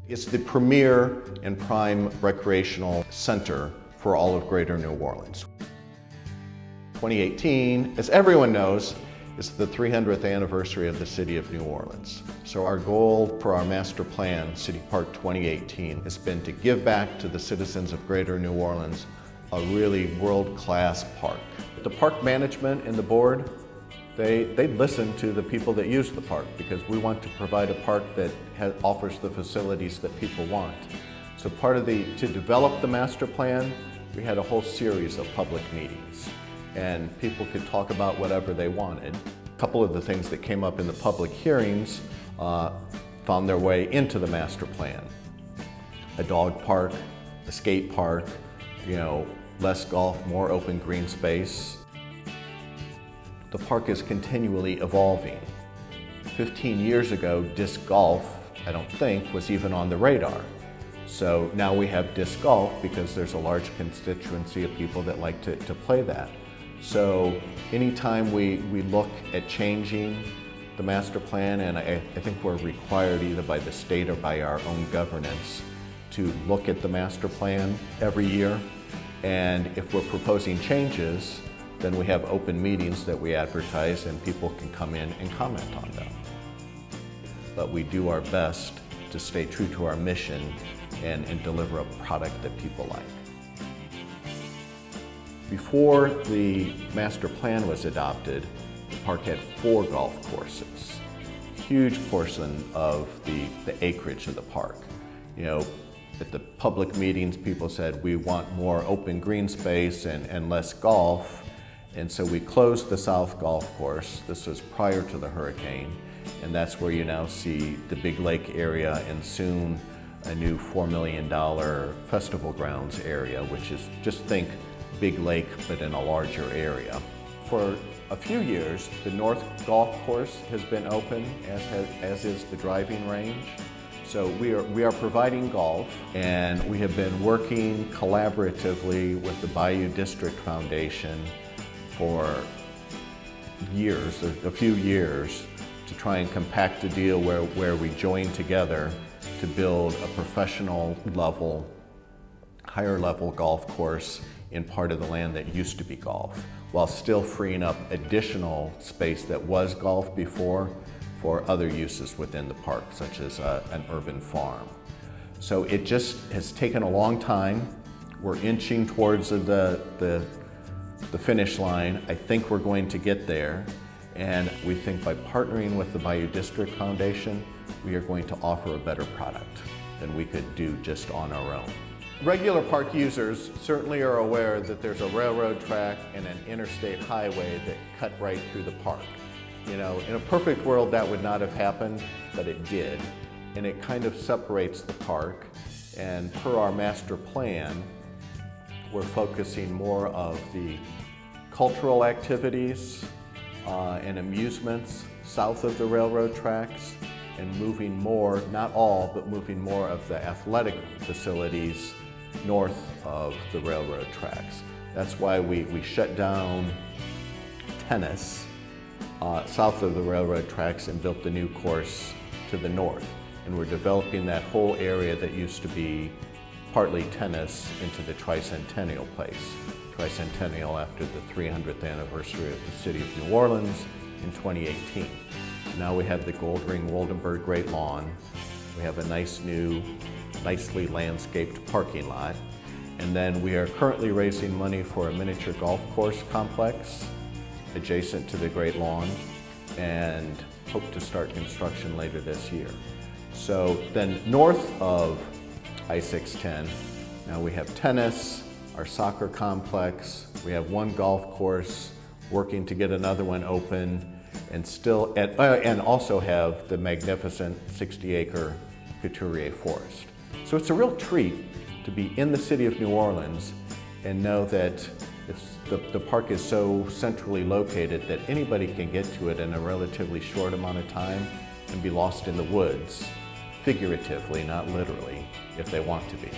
It's the premier and prime recreational center for all of Greater New Orleans. 2018, as everyone knows, is the 300th anniversary of the City of New Orleans. So our goal for our master plan, City Park 2018, has been to give back to the citizens of Greater New Orleans a really world-class park. The park management and the board, they listen to the people that use the park because we want to provide a park that offers the facilities that people want. So to develop the master plan, we had a whole series of public meetings and people could talk about whatever they wanted. A couple of the things that came up in the public hearings found their way into the master plan. A dog park, a skate park, less golf, more open green space. The park is continually evolving. 15 years ago, disc golf, I don't think, was even on the radar. So now we have disc golf because there's a large constituency of people that like to play that. So anytime we look at changing the master plan, and I think we're required either by the state or by our own governance to look at the master plan every year. And if we're proposing changes, then we have open meetings that we advertise and people can come in and comment on them. But we do our best to stay true to our mission and deliver a product that people like. Before the master plan was adopted, the park had 4 golf courses. Huge portion of the acreage of the park. At the public meetings, people said we want more open green space and less golf. And so we closed the South Golf Course. This was prior to the hurricane. And that's where you now see the Big Lake area and soon a new $4 million festival grounds area, which is, just think Big Lake, but in a larger area. For a few years, the North Golf Course has been open, as is the driving range. So we are providing golf, and we have been working collaboratively with the Bayou District Foundation for years, a few years, to try and compact a deal where we join together to build a professional level, higher level golf course in part of the land that used to be golf, while still freeing up additional space that was golf before for other uses within the park, such as an urban farm. So it just has taken a long time. We're inching towards the finish line. I think we're going to get there. And we think by partnering with the Bayou District Foundation, we are going to offer a better product than we could do just on our own. Regular park users certainly are aware that there's a railroad track and an interstate highway that cut right through the park. In a perfect world that would not have happened, but it did. And it kind of separates the park. And per our master plan, we're focusing more of the cultural activities and amusements south of the railroad tracks and moving more, not all, but moving more of the athletic facilities north of the railroad tracks. That's why we shut down tennis south of the railroad tracks and built the new course to the north. And we're developing that whole area that used to be partly tennis into the Tricentennial Place. Tricentennial after the 300th anniversary of the City of New Orleans in 2018. Now we have the Goldring-Woldenberg Great Lawn. We have a nice new, nicely landscaped parking lot. And then we are currently raising money for a miniature golf course complex adjacent to the Great Lawn and hope to start construction later this year. So then north of I-610, now we have tennis, our soccer complex, we have one golf course, working to get another one open, and also have the magnificent 60-acre Couturier Forest. So it's a real treat to be in the City of New Orleans and know that the park is so centrally located that anybody can get to it in a relatively short amount of time and be lost in the woods, figuratively, not literally, if they want to be.